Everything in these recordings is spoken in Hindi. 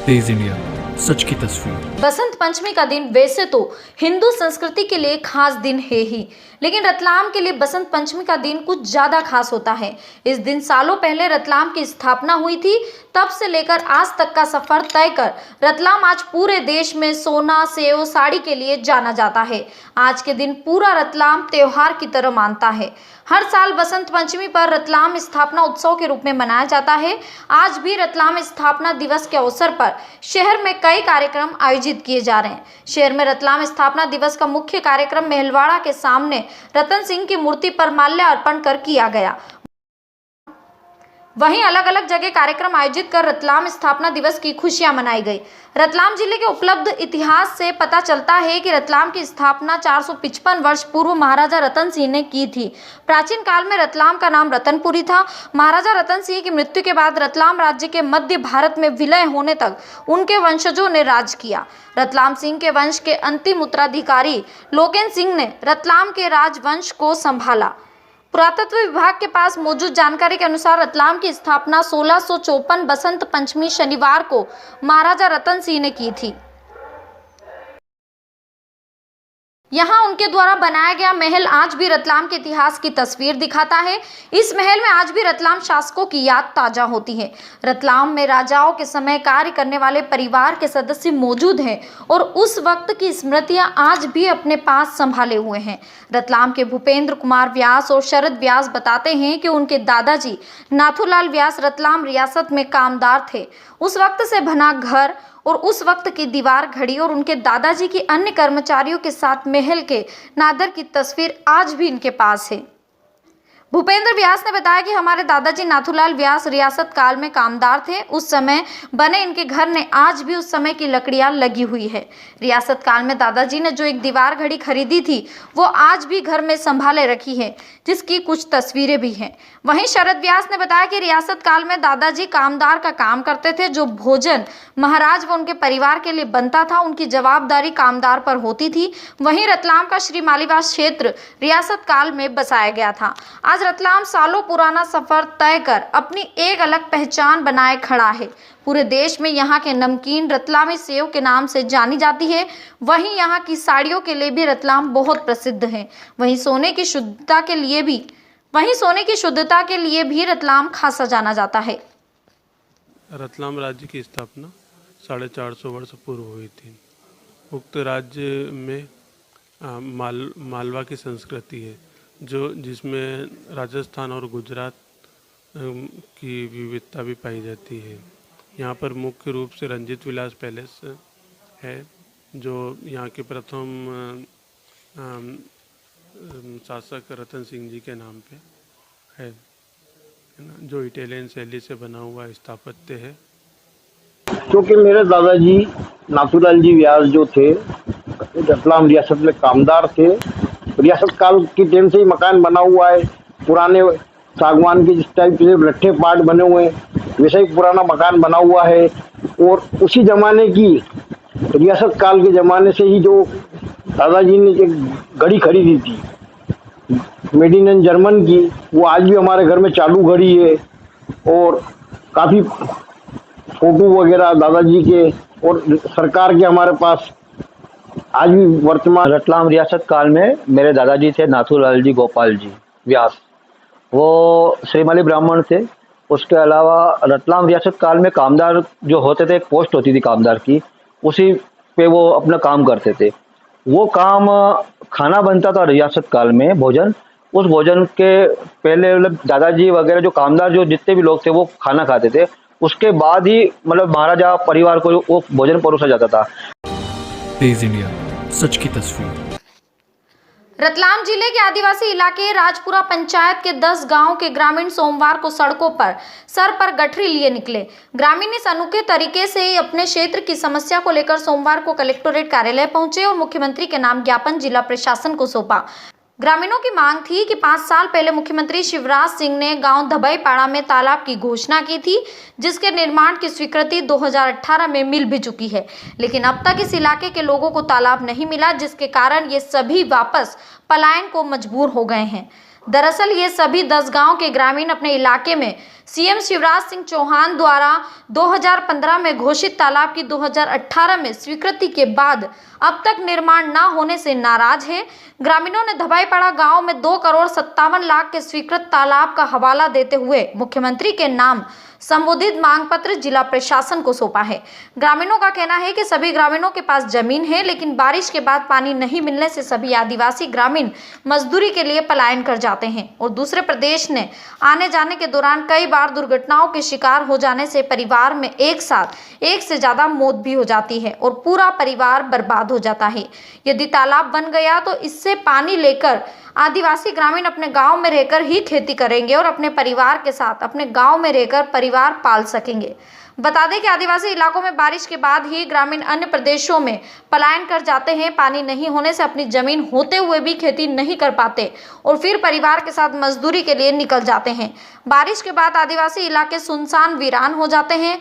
तेज इंडिया, सच की तस्वीर। बसंत पंचमी का दिन वैसे तो हिंदू संस्कृति के लिए खास दिन है ही, लेकिन रतलाम के लिए बसंत पंचमी का दिन कुछ ज्यादा खास होता है। इस दिन सालों पहले रतलाम की स्थापना हुई थी। तब से लेकर आज तक का सफर तय कर रतलाम आज पूरे देश में सोना, सेव, साड़ी के लिए जाना जाता है। आज के दिन पूरा रतलाम त्योहार की तरह मानता है। हर साल बसंत पंचमी पर रतलाम स्थापना उत्सव के रूप में मनाया जाता है। आज भी रतलाम स्थापना दिवस के अवसर पर शहर में कई कार्यक्रम आयोजित किए जा रहे हैं। शहर में रतलाम स्थापना दिवस का मुख्य कार्यक्रम महलवाड़ा के सामने रतन सिंह की मूर्ति पर माल्यार्पण कर किया गया। वहीं अलग अलग जगह कार्यक्रम आयोजित कर रतलाम स्थापना दिवस की खुशियां मनाई गई। रतलाम जिले के उपलब्ध इतिहास से पता चलता है कि रतलाम की स्थापना 455 वर्ष पूर्व महाराजा रतन सिंह ने की थी। प्राचीन काल में रतलाम का नाम रतनपुरी था। महाराजा रतन सिंह की मृत्यु के बाद रतलाम राज्य के मध्य भारत में विलय होने तक उनके वंशजों ने राज किया। रतलाम सिंह के वंश के अंतिम उत्तराधिकारी लोकेन सिंह ने रतलाम के राजवंश को संभाला। पुरातत्व विभाग के पास मौजूद जानकारी के अनुसार रतलाम की स्थापना 1654 बसंत पंचमी शनिवार को महाराजा रतन सिंह ने की थी। यहाँ उनके द्वारा बनाया गया महल आज भी रतलाम के इतिहास की तस्वीर दिखाता है। इस महल में आज भी रतलाम शासकों की याद ताजा होती है। रतलाम में राजाओं के समय कार्य करने वाले परिवार के सदस्य मौजूद हैं और उस वक्त की स्मृतियां आज भी अपने पास संभाले हुए हैं। रतलाम के भूपेंद्र कुमार व्यास और शरद व्यास बताते हैं कि उनके दादाजी नाथूलाल व्यास रतलाम रियासत में कामदार थे। उस वक्त से बना घर और उस वक्त की दीवार घड़ी और उनके दादाजी की अन्य कर्मचारियों के साथ महल के नादर की तस्वीर आज भी इनके पास है। भूपेंद्र व्यास ने बताया कि हमारे दादाजी नाथूलाल व्यास रियासत काल में कामदार थे। उस समय बने इनके घर ने आज भी उस समय की लकड़ियां लगी हुई है। रियासत काल में दादाजी ने जो एक दीवार घड़ी खरीदी थी वो आज भी घर में संभाले रखी है, जिसकी कुछ तस्वीरें भी हैं। वहीं शरद व्यास ने बताया कि रियासत काल में दादाजी कामदार का काम करते थे। जो भोजन महाराज व उनके परिवार के लिए बनता था उनकी जवाबदारी कामदार पर होती थी। वहीं रतलाम का श्री मालीवास क्षेत्र रियासत काल में बसाया गया था। आज रतलाम सालों पुराना सफर तय कर अपनी एक अलग पहचान बनाए खड़ा है। पूरे देश में यहाँ के नमकीन रतलामी सेव के नाम से जानी जाती है। वहीं यहाँ की साड़ियों के लिए भी रतलाम बहुत प्रसिद्ध है। वहीं सोने की शुद्धता के लिए भी रतलाम खासा जाना जाता है। रतलाम राज्य की स्थापना 450 वर्ष पूर्व हुई थी। उक्त राज्य में मालवा की संस्कृति है जिसमें राजस्थान और गुजरात की विविधता भी पाई जाती है। यहाँ पर मुख्य रूप से रंजीत विलास पैलेस है जो यहाँ के प्रथम शासक रतन सिंह जी के नाम पे है ना, जो इटालियन शैली से बना हुआ स्थापत्य है। क्योंकि मेरे दादाजी नाथूलाल जी व्यास जो थे रतलाम रियासत में कामदार थे। रियासत काल की टाइम से ही मकान बना हुआ है। पुराने सागवान के जिस टाइप से लट्ठे पाट बने हुए हैं वैसा ही पुराना मकान बना हुआ है। और उसी जमाने की रियासत काल के ज़माने से ही जो दादाजी ने एक घड़ी खरीदी थी मेड इन जर्मन की, वो आज भी हमारे घर में चालू घड़ी है। और काफ़ी फोटो वगैरह दादाजी के और सरकार के हमारे पास आज भी वर्तमान। रतलाम रियासत काल में मेरे दादाजी थे नाथूलाल जी गोपाल जी व्यास, वो श्रीमाली ब्राह्मण थे। उसके अलावा रतलाम रियासत काल में कामदार जो होते थे, एक पोस्ट होती थी कामदार की, उसी पे वो अपना काम करते थे। वो काम खाना बनता था रियासत काल में, भोजन। उस भोजन के पहले मतलब दादाजी वगैरह जो कामदार जो जितने भी लोग थे वो खाना खाते थे। उसके बाद ही मतलब महाराजा परिवार को वो भोजन परोसा जाता था। तेज इंडिया, सच की तस्वीर। रतलाम जिले के आदिवासी इलाके राजपुरा पंचायत के 10 गांव के ग्रामीण सोमवार को सड़कों पर सर पर गठरी लिए निकले। ग्रामीण इस अनोखे तरीके से ही अपने क्षेत्र की समस्या को लेकर सोमवार को कलेक्टोरेट कार्यालय पहुंचे और मुख्यमंत्री के नाम ज्ञापन जिला प्रशासन को सौंपा। ग्रामीणों की मांग थी कि 5 साल पहले मुख्यमंत्री शिवराज सिंह ने गांव धबईपाड़ा में तालाब की घोषणा की थी, जिसके निर्माण की स्वीकृति 2018 में मिल भी चुकी है, लेकिन अब तक इस इलाके के लोगों को तालाब नहीं मिला, जिसके कारण ये सभी वापस पलायन को मजबूर हो गए हैं। दरअसल ये सभी 10 गांव के ग्रामीण अपने इलाके में सीएम शिवराज सिंह चौहान द्वारा 2015 में घोषित तालाब की 2018 में स्वीकृति के बाद अब तक निर्माण न होने से नाराज है। ग्रामीणों ने धबाईपाड़ा गांव में 2,57,00,000 के स्वीकृत तालाब का हवाला देते हुए मुख्यमंत्री के नाम संबोधित मांग पत्र जिला प्रशासन को सौंपा है। ग्रामीणों का कहना है कि सभी ग्रामीणों के पास जमीन है, लेकिन बारिश के बाद पानी नहीं मिलने से सभी आदिवासी ग्रामीण मजदूरी के लिए पलायन कर जाते हैं और दूसरे प्रदेश में आने जाने के दौरान कई बार दुर्घटनाओं के शिकार हो जाने से परिवार में एक साथ एक से ज्यादा मौत भी हो जाती है और पूरा परिवार बर्बाद हो जाता है। यदि तालाब बन गया तो इससे पानी लेकर आदिवासी ग्रामीण अपने गांव में रहकर ही खेती करेंगे और अपने परिवार के साथ अपने गांव में रहकर परिवार पाल सकेंगे। बता दें कि आदिवासी इलाकों में बारिश के बाद ही ग्रामीण अन्य प्रदेशों में पलायन कर जाते हैं। पानी नहीं होने से अपनी जमीन होते हुए भी खेती नहीं कर पाते और फिर परिवार के साथ मजदूरी के लिए निकल जाते हैं। बारिश के बाद आदिवासी इलाके सुनसान वीरान हो जाते हैं।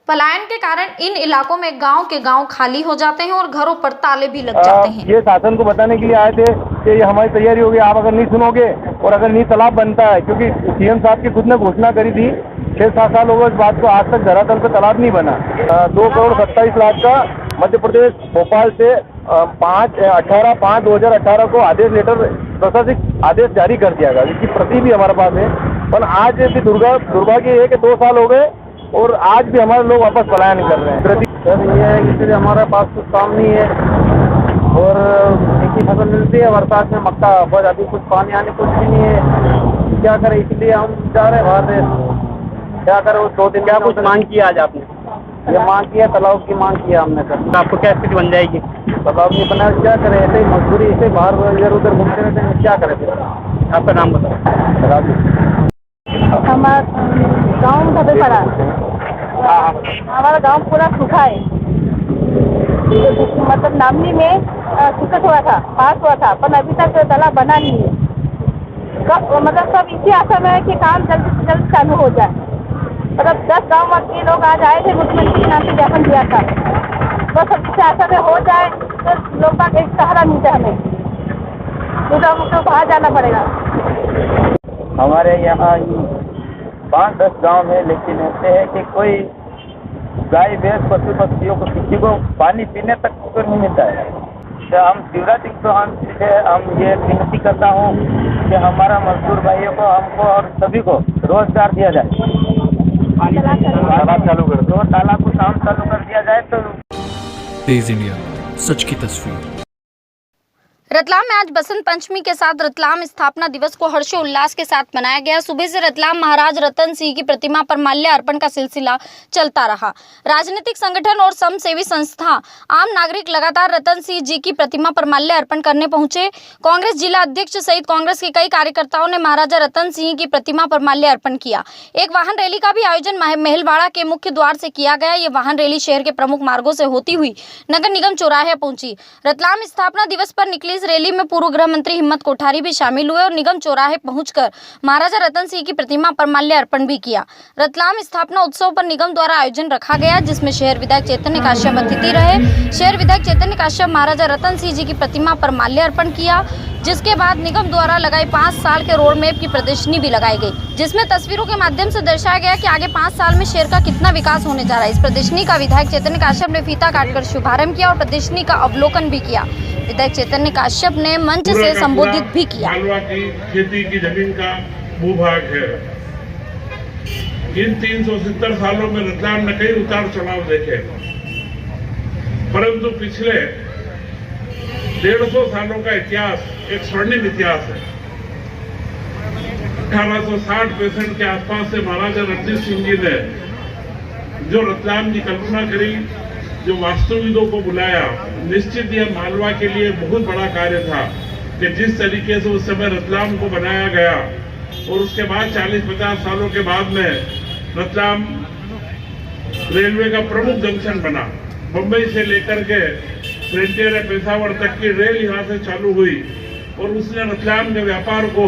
पलायन के कारण इन इलाकों में गांव के गांव खाली हो जाते हैं और घरों पर ताले भी लग जाते हैं। ये शासन को बताने के लिए आए थे कि ये हमारी तैयारी होगी, आप अगर नहीं सुनोगे और अगर नहीं तालाब बनता है, क्योंकि सीएम साहब की खुद ने घोषणा करी थी 6-7 साल हो गए इस बात को, आज तक धरातल पे तालाब नहीं बना। 2,27,00,000 का मध्य प्रदेश भोपाल से 18/5/2018 को आदेश लेटर प्रशासनिक आदेश जारी कर दिया गया, जिसकी प्रति भी हमारे पास है। पर आज भी दुर्भाग्य है कि 2 साल हो गए और आज भी हमारे लोग वापस पलायन कर रहे हैं। सर ये है कि इसलिए हमारे पास कुछ काम नहीं है और एक ही फसल मिलती है, बरसात में मक्का हो जाती है, कुछ पानी आने कुछ भी नहीं है। क्या करें, इसलिए हम जा रहे हैं बाहर देश। क्या करें, वो 2 दिन क्या कुछ मांग किया आज आपने? ये मांग किया, तालाब की मांग किया हमने सर। आपको क्या स्थिति बन जाएगी? तालाब नहीं बना, क्या करें, ऐसे ही मजदूरी, ऐसे बाहर इधर उधर घूमते रहते हैं, क्या करें फिर? आपका नाम बताओ। हमारा गाँव धबाईपाड़ा, हमारा गांव पूरा सूखा है। मतलब नामनी में स्वीकृत हुआ था, पास हुआ था, पर अभी तक तालाब बना नहीं है। मतलब सब इसी आशा में है कि काम जल्द से जल्द चालू हो जाए। मतलब 10 गाँव के लोग आज आए थे, मुख्यमंत्री के नाम से ज्ञापन दिया था, बस सब इसी आशा में हो जाए तो लोग का एक सहारा मिलता है हमें, तो हमको बाहर जाना पड़ेगा। हमारे यहाँ 5-10 गांव है, लेकिन ऐसे है कि कोई गाय भैंस पशु पक्षियों को किसी को पानी पीने तक तो नहीं मिलता है। तो हम शिवराज सिंह चौहान से हम ये विनती करता हूँ कि हमारा मजदूर भाइयों को, हमको और सभी को रोजगार दिया जाए। तालाब चालू कर दो, तालाब को काम चालू कर दिया जाए तो। तेज इंडिया, सच की तस्वीर। रतलाम में आज बसंत पंचमी के साथ रतलाम स्थापना दिवस को हर्षोल्लास के साथ मनाया गया। सुबह से रतलाम महाराज रतन सिंह की प्रतिमा पर माल्य अर्पण का सिलसिला चलता रहा। राजनीतिक संगठन और समाजसेवी संस्था, आम नागरिक लगातार रतन सिंह जी की प्रतिमा पर माल्य अर्पण करने पहुंचे। कांग्रेस जिला अध्यक्ष सहित कांग्रेस के कई कार्यकर्ताओं ने महाराजा रतन सिंह की प्रतिमा पर माल्य अर्पण किया। एक वाहन रैली का भी आयोजन महलवाड़ा के मुख्य द्वार से किया गया। ये वाहन रैली शहर के प्रमुख मार्गों से होती हुई नगर निगम चौराहे पहुंची। रतलाम स्थापना दिवस पर निकली इस रैली में पूर्व गृह मंत्री हिम्मत कोठारी भी शामिल हुए और निगम चौराहे पहुंचकर महाराजा रतन सिंह की प्रतिमा पर माल्य अर्पण भी किया। रतलाम स्थापना उत्सव पर निगम द्वारा आयोजन रखा गया, जिसमें शहर विधायक चैतन्य काश्यप अतिथि रहे। शहर विधायक चैतन्य काश्यप महाराजा रतन सिंह जी की प्रतिमा पर माल्य अर्पण किया, जिसके बाद निगम द्वारा लगाई 5 साल के रोड मैप की प्रदर्शनी भी लगाई गई, जिसमें तस्वीरों के माध्यम से दर्शाया गया कि आगे 5 साल में शहर का कितना विकास होने जा रहा है। इस प्रदर्शनी का विधायक चैतन्य काश्यप ने फीता काटकर शुभारंभ किया और प्रदर्शनी का अवलोकन भी किया। विधायक चैतन्य काश्यप ने मंच से संबोधित भी किया। मालवा की खेती की जमीन का भूभाग है। इन 370 सालों में रतलाम ने कई उतार चढ़ाव देखे, परंतु पिछले 150 सालों का इतिहास एक स्वर्णिम इतिहास है। 1860 के आसपास से महाराजा रणजीत सिंह जी ने जो रतलाम की कल्पना करी, जो वास्तुविदों को बुलाया, निश्चित यह मालवा के लिए बहुत बड़ा कार्य था कि जिस तरीके से उस समय रतलाम को बनाया गया और उसके बाद 40-50 सालों के बाद में रतलाम रेलवे का प्रमुख जंक्शन बना। मुंबई से लेकर के फ्रंटियर पेशावर तक की रेल यहाँ से चालू हुई और उसने रतलाम के व्यापार को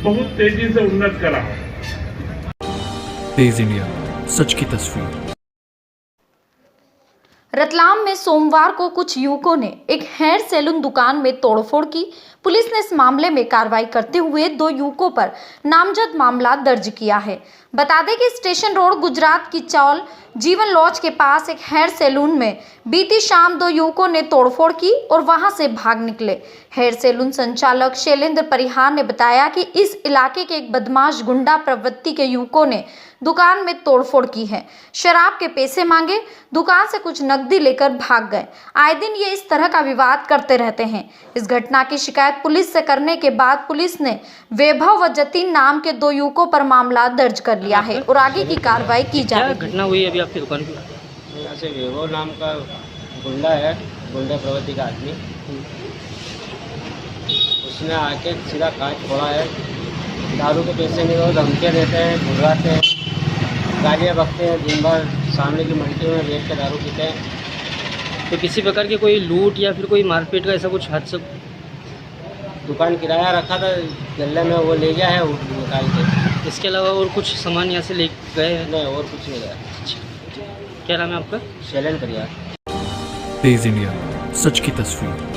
बहुत तेजी से उन्नत करा। तेज इंडिया, सच की तस्वीर। रतलाम में सोमवार को कुछ युवकों ने एक हेयर सैलून दुकान में तोड़फोड़ की। पुलिस ने इस मामले में कार्रवाई करते हुए 2 युवकों पर नामजद मामला दर्ज किया है। बता दें कि स्टेशन रोड गुजरात की चौल जीवन लॉज के पास एक हेयर सैलून में बीती शाम 2 युवकों ने तोड़फोड़ की और वहां से भाग निकले। हेयर सैलून संचालक शैलेंद्र परिहार ने बताया कि इस इलाके के एक बदमाश गुंडा प्रवृत्ति के युवकों ने दुकान में तोड़फोड़ की है, शराब के पैसे मांगे, दुकान से कुछ नकदी लेकर भाग गए। आए दिन ये इस तरह का विवाद करते रहते हैं। इस घटना की शिकायत पुलिस से करने के बाद पुलिस ने वैभव व जतिन नाम के 2 युवकों पर मामला दर्ज कर लिया है और आगे की कार्रवाई की जा रही है। घटना हुई अभी आपकी दुकान की? यहाँ से वैभव नाम का गुंडा है, गुंडा प्रवृत्ति का आदमी, उसने आके सीधा कांच फोड़ा है, दारू के पैसे नहीं, वो धमकियाँ देते हैं, घुराते हैं, गालियाँ बकते हैं, दिन भर सामने की मल्टी में बैठ के दारू पीते हैं। तो किसी प्रकार की कोई लूट या फिर कोई मारपीट का ऐसा कुछ हादसा? दुकान किराया रखा था, गले में वो ले गया है निकाल के। इसके अलावा और कुछ सामान यहाँ से ले गए हैं? नहीं, और कुछ नहीं गया। क्या नाम है आपका? शैलेंद्र परिहार। तेज इंडिया, सच की तस्वीर।